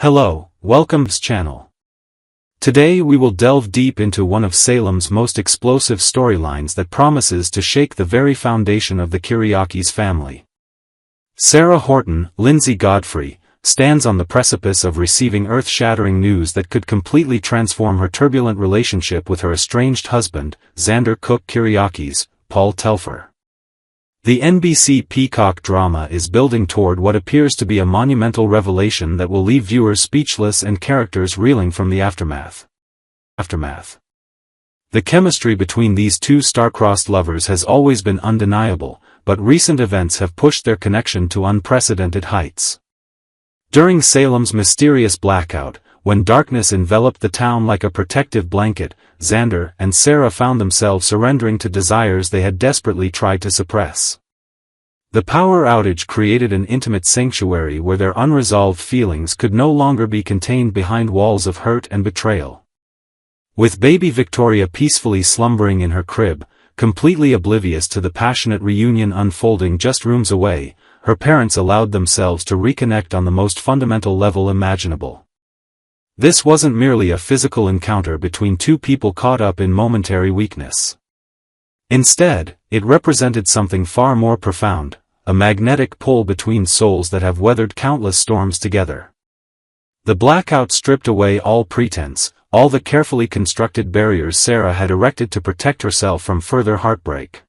Hello, welcome to this channel. Today we will delve deep into one of Salem's most explosive storylines that promises to shake the very foundation of the Kyriakis family. Sarah Horton, Lindsay Godfrey, stands on the precipice of receiving earth-shattering news that could completely transform her turbulent relationship with her estranged husband, Xander Cook Kyriakis, Paul Telfer. The NBC Peacock drama is building toward what appears to be a monumental revelation that will leave viewers speechless and characters reeling from the aftermath. The chemistry between these two star-crossed lovers has always been undeniable, but recent events have pushed their connection to unprecedented heights. During Salem's mysterious blackout, when darkness enveloped the town like a protective blanket, Xander and Sarah found themselves surrendering to desires they had desperately tried to suppress. The power outage created an intimate sanctuary where their unresolved feelings could no longer be contained behind walls of hurt and betrayal. With baby Victoria peacefully slumbering in her crib, completely oblivious to the passionate reunion unfolding just rooms away, her parents allowed themselves to reconnect on the most fundamental level imaginable. This wasn't merely a physical encounter between two people caught up in momentary weakness. Instead, it represented something far more profound, a magnetic pull between souls that have weathered countless storms together. The blackout stripped away all pretense, all the carefully constructed barriers Sarah had erected to protect herself from further heartbreak.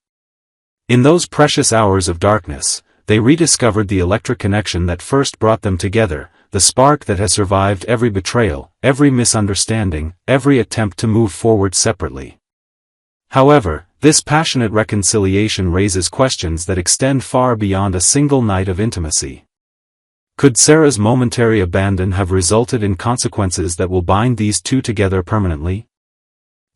In those precious hours of darkness, they rediscovered the electric connection that first brought them together, the spark that has survived every betrayal, every misunderstanding, every attempt to move forward separately. However, this passionate reconciliation raises questions that extend far beyond a single night of intimacy. Could Sarah's momentary abandon have resulted in consequences that will bind these two together permanently?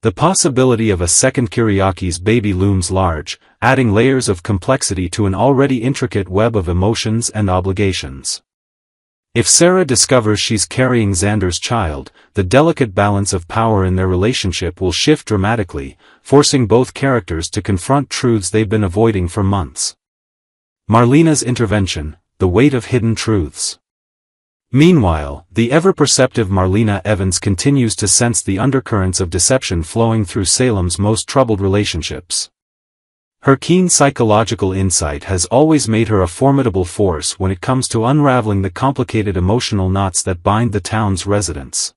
The possibility of a second Kyriakis baby looms large, adding layers of complexity to an already intricate web of emotions and obligations. If Sarah discovers she's carrying Xander's child, the delicate balance of power in their relationship will shift dramatically, forcing both characters to confront truths they've been avoiding for months. Marlena's intervention, the weight of hidden truths. Meanwhile, the ever-perceptive Marlena Evans continues to sense the undercurrents of deception flowing through Salem's most troubled relationships. Her keen psychological insight has always made her a formidable force when it comes to unraveling the complicated emotional knots that bind the town's residents.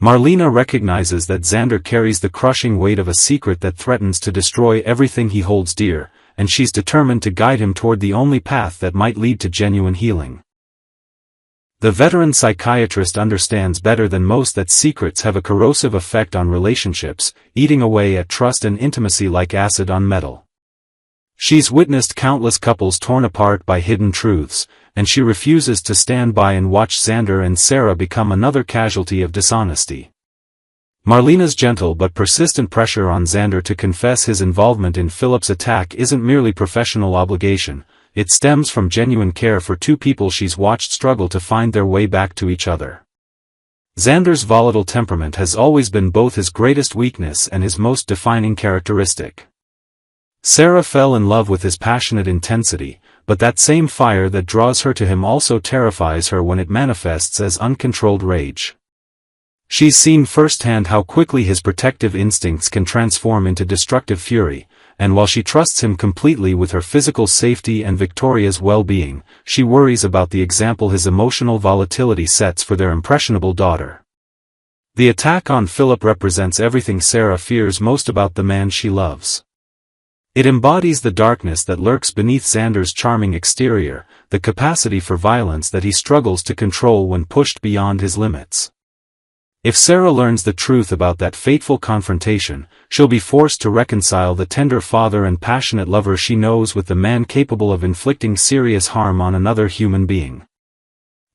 Marlena recognizes that Xander carries the crushing weight of a secret that threatens to destroy everything he holds dear, and she's determined to guide him toward the only path that might lead to genuine healing. The veteran psychiatrist understands better than most that secrets have a corrosive effect on relationships, eating away at trust and intimacy like acid on metal. She's witnessed countless couples torn apart by hidden truths, and she refuses to stand by and watch Xander and Sarah become another casualty of dishonesty. Marlena's gentle but persistent pressure on Xander to confess his involvement in Phillips' attack isn't merely professional obligation, it stems from genuine care for two people she's watched struggle to find their way back to each other. Xander's volatile temperament has always been both his greatest weakness and his most defining characteristic. Sarah fell in love with his passionate intensity, but that same fire that draws her to him also terrifies her when it manifests as uncontrolled rage. She's seen firsthand how quickly his protective instincts can transform into destructive fury, and while she trusts him completely with her physical safety and Victoria's well-being, she worries about the example his emotional volatility sets for their impressionable daughter. The attack on Philip represents everything Sarah fears most about the man she loves. It embodies the darkness that lurks beneath Xander's charming exterior, the capacity for violence that he struggles to control when pushed beyond his limits. If Sarah learns the truth about that fateful confrontation, she'll be forced to reconcile the tender father and passionate lover she knows with the man capable of inflicting serious harm on another human being.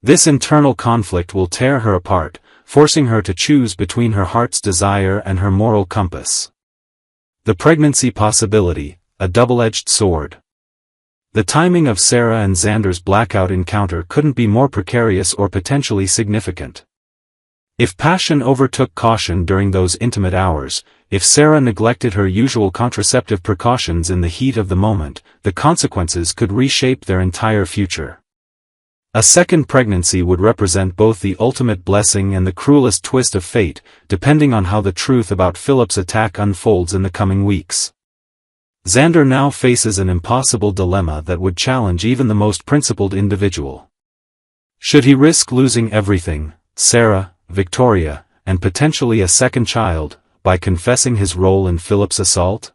This internal conflict will tear her apart, forcing her to choose between her heart's desire and her moral compass. The pregnancy possibility, a double-edged sword. The timing of Sarah and Xander's blackout encounter couldn't be more precarious or potentially significant. If passion overtook caution during those intimate hours, if Sarah neglected her usual contraceptive precautions in the heat of the moment, the consequences could reshape their entire future. A second pregnancy would represent both the ultimate blessing and the cruelest twist of fate, depending on how the truth about Phillips' attack unfolds in the coming weeks. Xander now faces an impossible dilemma that would challenge even the most principled individual. Should he risk losing everything, Sarah, Victoria, and potentially a second child, by confessing his role in Phillips' assault?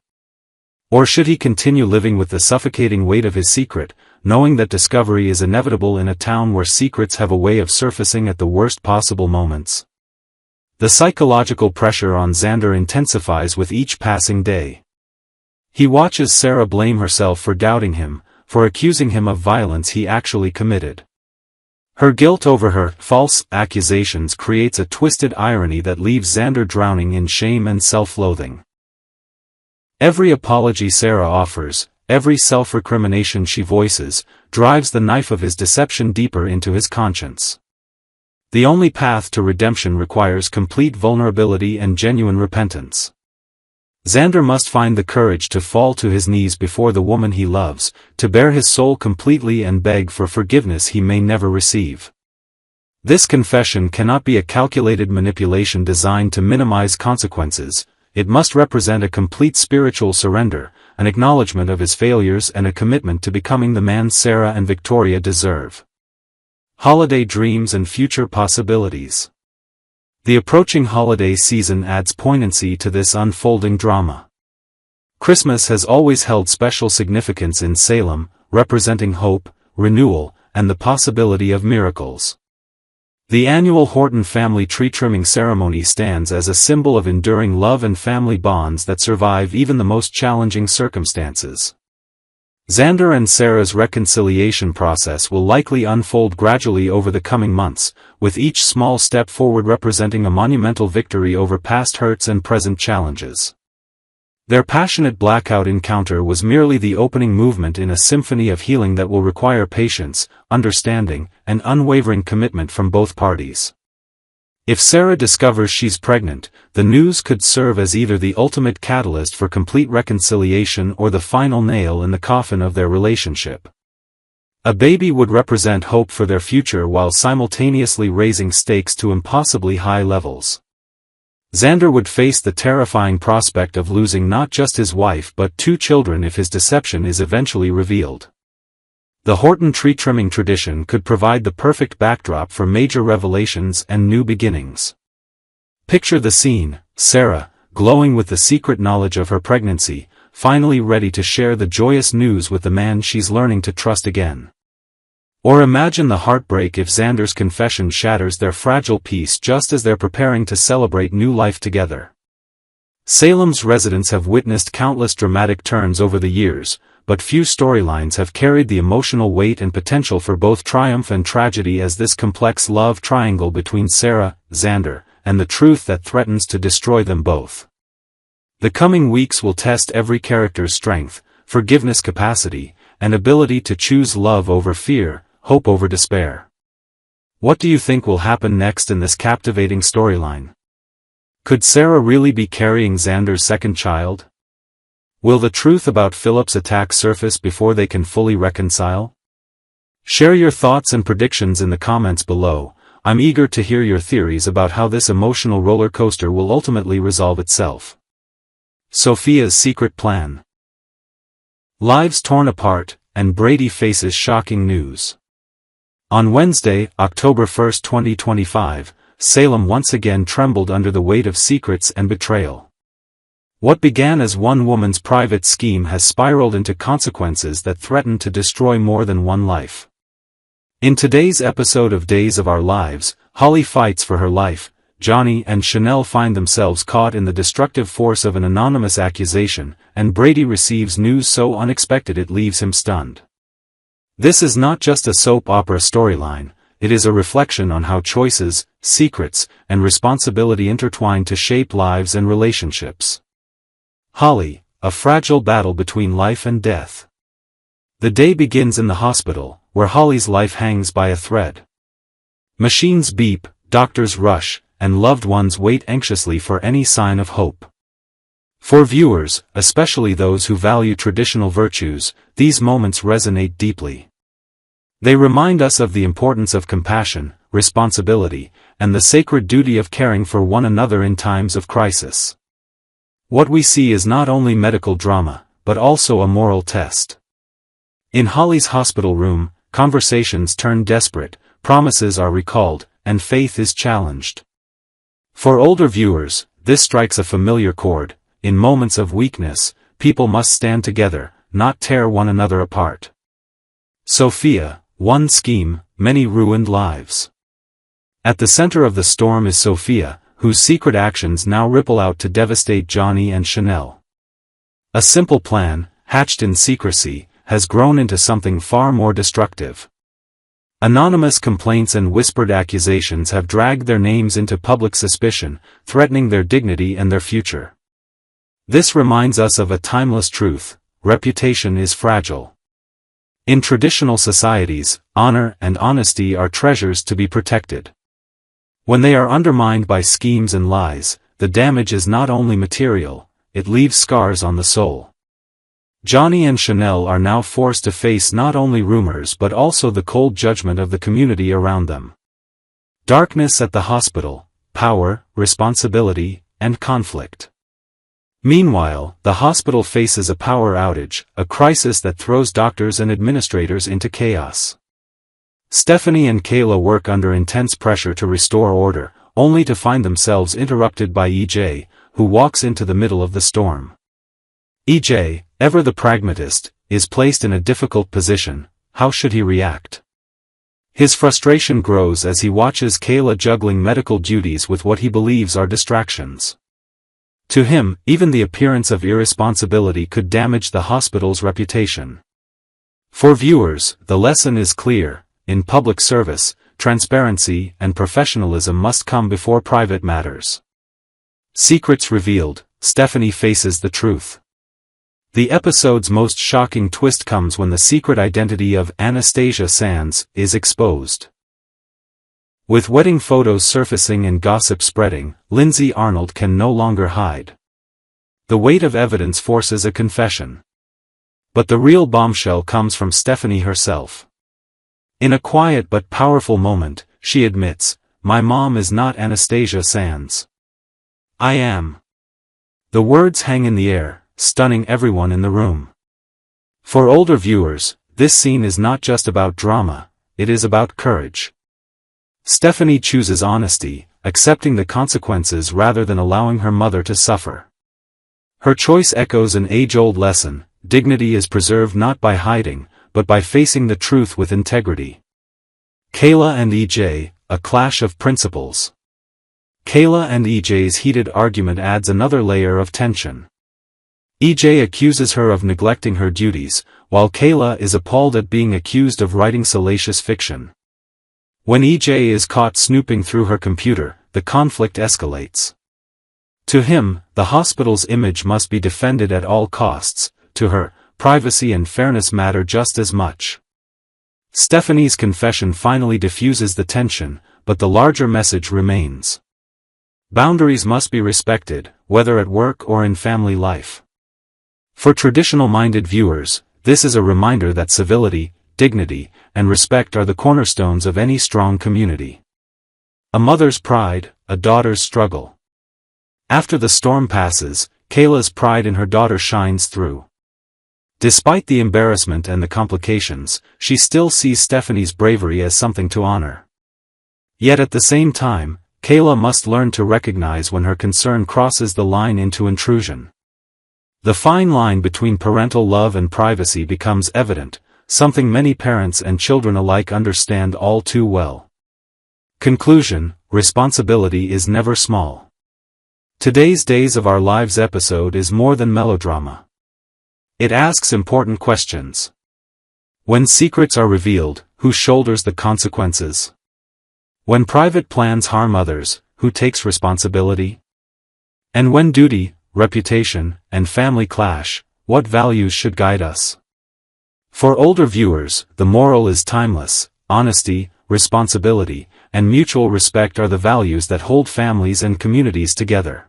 Or should he continue living with the suffocating weight of his secret, knowing that discovery is inevitable in a town where secrets have a way of surfacing at the worst possible moments? The psychological pressure on Xander intensifies with each passing day. He watches Sarah blame herself for doubting him, for accusing him of violence he actually committed. Her guilt over her false accusations creates a twisted irony that leaves Xander drowning in shame and self-loathing. Every apology Sarah offers, every self-recrimination she voices, drives the knife of his deception deeper into his conscience. The only path to redemption requires complete vulnerability and genuine repentance. Xander must find the courage to fall to his knees before the woman he loves, to bare his soul completely and beg for forgiveness he may never receive. This confession cannot be a calculated manipulation designed to minimize consequences. It must represent a complete spiritual surrender, an acknowledgement of his failures and a commitment to becoming the man Sarah and Victoria deserve. Holiday dreams and future possibilities. The approaching holiday season adds poignancy to this unfolding drama. Christmas has always held special significance in Salem, representing hope, renewal, and the possibility of miracles. The annual Horton family tree trimming ceremony stands as a symbol of enduring love and family bonds that survive even the most challenging circumstances. Xander and Sarah's reconciliation process will likely unfold gradually over the coming months, with each small step forward representing a monumental victory over past hurts and present challenges. Their passionate blackout encounter was merely the opening movement in a symphony of healing that will require patience, understanding, and unwavering commitment from both parties. If Sarah discovers she's pregnant, the news could serve as either the ultimate catalyst for complete reconciliation or the final nail in the coffin of their relationship. A baby would represent hope for their future while simultaneously raising stakes to impossibly high levels. Xander would face the terrifying prospect of losing not just his wife but 2 children if his deception is eventually revealed. The Horton tree trimming tradition could provide the perfect backdrop for major revelations and new beginnings. Picture the scene: Sarah, glowing with the secret knowledge of her pregnancy, finally ready to share the joyous news with the man she's learning to trust again. Or imagine the heartbreak if Xander's confession shatters their fragile peace just as they're preparing to celebrate new life together. Salem's residents have witnessed countless dramatic turns over the years, but few storylines have carried the emotional weight and potential for both triumph and tragedy as this complex love triangle between Sarah, Xander, and the truth that threatens to destroy them both. The coming weeks will test every character's strength, forgiveness capacity, and ability to choose love over fear, hope over despair. What do you think will happen next in this captivating storyline? Could Sarah really be carrying Xander's second child? Will the truth about Phillips' attack surface before they can fully reconcile? Share your thoughts and predictions in the comments below. I'm eager to hear your theories about how this emotional roller coaster will ultimately resolve itself. Sophia's secret plan. Lives torn apart, and Brady faces shocking news. On Wednesday, October 1, 2025, Salem once again trembled under the weight of secrets and betrayal. What began as one woman's private scheme has spiraled into consequences that threaten to destroy more than one life. In today's episode of Days of Our Lives, Holly fights for her life, Johnny and Chanel find themselves caught in the destructive force of an anonymous accusation, and Brady receives news so unexpected it leaves him stunned. This is not just a soap opera storyline, it is a reflection on how choices, secrets, and responsibility intertwine to shape lives and relationships. Holly, a fragile battle between life and death. The day begins in the hospital, where Holly's life hangs by a thread. Machines beep, doctors rush, and loved ones wait anxiously for any sign of hope. For viewers, especially those who value traditional virtues, these moments resonate deeply. They remind us of the importance of compassion, responsibility, and the sacred duty of caring for one another in times of crisis. What we see is not only medical drama, but also a moral test. In Holly's hospital room, conversations turn desperate, promises are recalled, and faith is challenged. For older viewers, this strikes a familiar chord. In moments of weakness, people must stand together, not tear one another apart. Sophia, one scheme, many ruined lives. At the center of the storm is Sophia, whose secret actions now ripple out to devastate Johnny and Chanel. A simple plan, hatched in secrecy, has grown into something far more destructive. Anonymous complaints and whispered accusations have dragged their names into public suspicion, threatening their dignity and their future. This reminds us of a timeless truth: reputation is fragile. In traditional societies, honor and honesty are treasures to be protected. When they are undermined by schemes and lies, the damage is not only material, it leaves scars on the soul. Johnny and Chanel are now forced to face not only rumors but also the cold judgment of the community around them. Darkness at the hospital, power, responsibility, and conflict. Meanwhile, the hospital faces a power outage, a crisis that throws doctors and administrators into chaos. Stephanie and Kayla work under intense pressure to restore order, only to find themselves interrupted by EJ, who walks into the middle of the storm. EJ, ever the pragmatist, is placed in a difficult position. How should he react? His frustration grows as he watches Kayla juggling medical duties with what he believes are distractions. To him, even the appearance of irresponsibility could damage the hospital's reputation. For viewers, the lesson is clear: in public service, transparency and professionalism must come before private matters. Secrets revealed, Stephanie faces the truth. The episode's most shocking twist comes when the secret identity of Anastasia Sands is exposed. With wedding photos surfacing and gossip spreading, Lindsay Arnold can no longer hide. The weight of evidence forces a confession. But the real bombshell comes from Stephanie herself. In a quiet but powerful moment, she admits, "My mom is not Anastasia Sands. I am." The words hang in the air, stunning everyone in the room. For older viewers, this scene is not just about drama, it is about courage. Stephanie chooses honesty, accepting the consequences rather than allowing her mother to suffer. Her choice echoes an age-old lesson: dignity is preserved not by hiding, but by facing the truth with integrity. Kayla and EJ, a clash of principles. Kayla and EJ's heated argument adds another layer of tension. EJ accuses her of neglecting her duties, while Kayla is appalled at being accused of writing salacious fiction. When EJ is caught snooping through her computer, the conflict escalates. To him, the hospital's image must be defended at all costs. To her, privacy and fairness matter just as much. Stephanie's confession finally diffuses the tension, but the larger message remains. Boundaries must be respected, whether at work or in family life. For traditional-minded viewers, this is a reminder that civility, dignity, and respect are the cornerstones of any strong community. A mother's pride, a daughter's struggle. After the storm passes, Kayla's pride in her daughter shines through. Despite the embarrassment and the complications, she still sees Stephanie's bravery as something to honor. Yet at the same time, Kayla must learn to recognize when her concern crosses the line into intrusion. The fine line between parental love and privacy becomes evident, something many parents and children alike understand all too well. Conclusion: responsibility is never small. Today's Days of Our Lives episode is more than melodrama. It asks important questions. When secrets are revealed, who shoulders the consequences? When private plans harm others, who takes responsibility? And when duty, reputation, and family clash, what values should guide us? For older viewers, the moral is timeless: honesty, responsibility, and mutual respect are the values that hold families and communities together.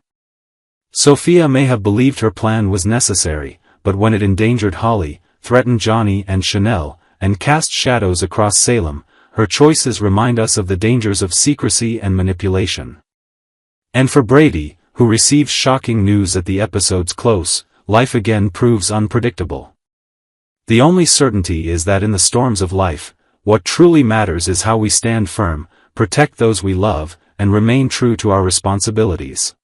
Sophia may have believed her plan was necessary, but when it endangered Holly, threatened Johnny and Chanel, and cast shadows across Salem, her choices remind us of the dangers of secrecy and manipulation. And for Brady, who receives shocking news at the episode's close, life again proves unpredictable. The only certainty is that in the storms of life, what truly matters is how we stand firm, protect those we love, and remain true to our responsibilities.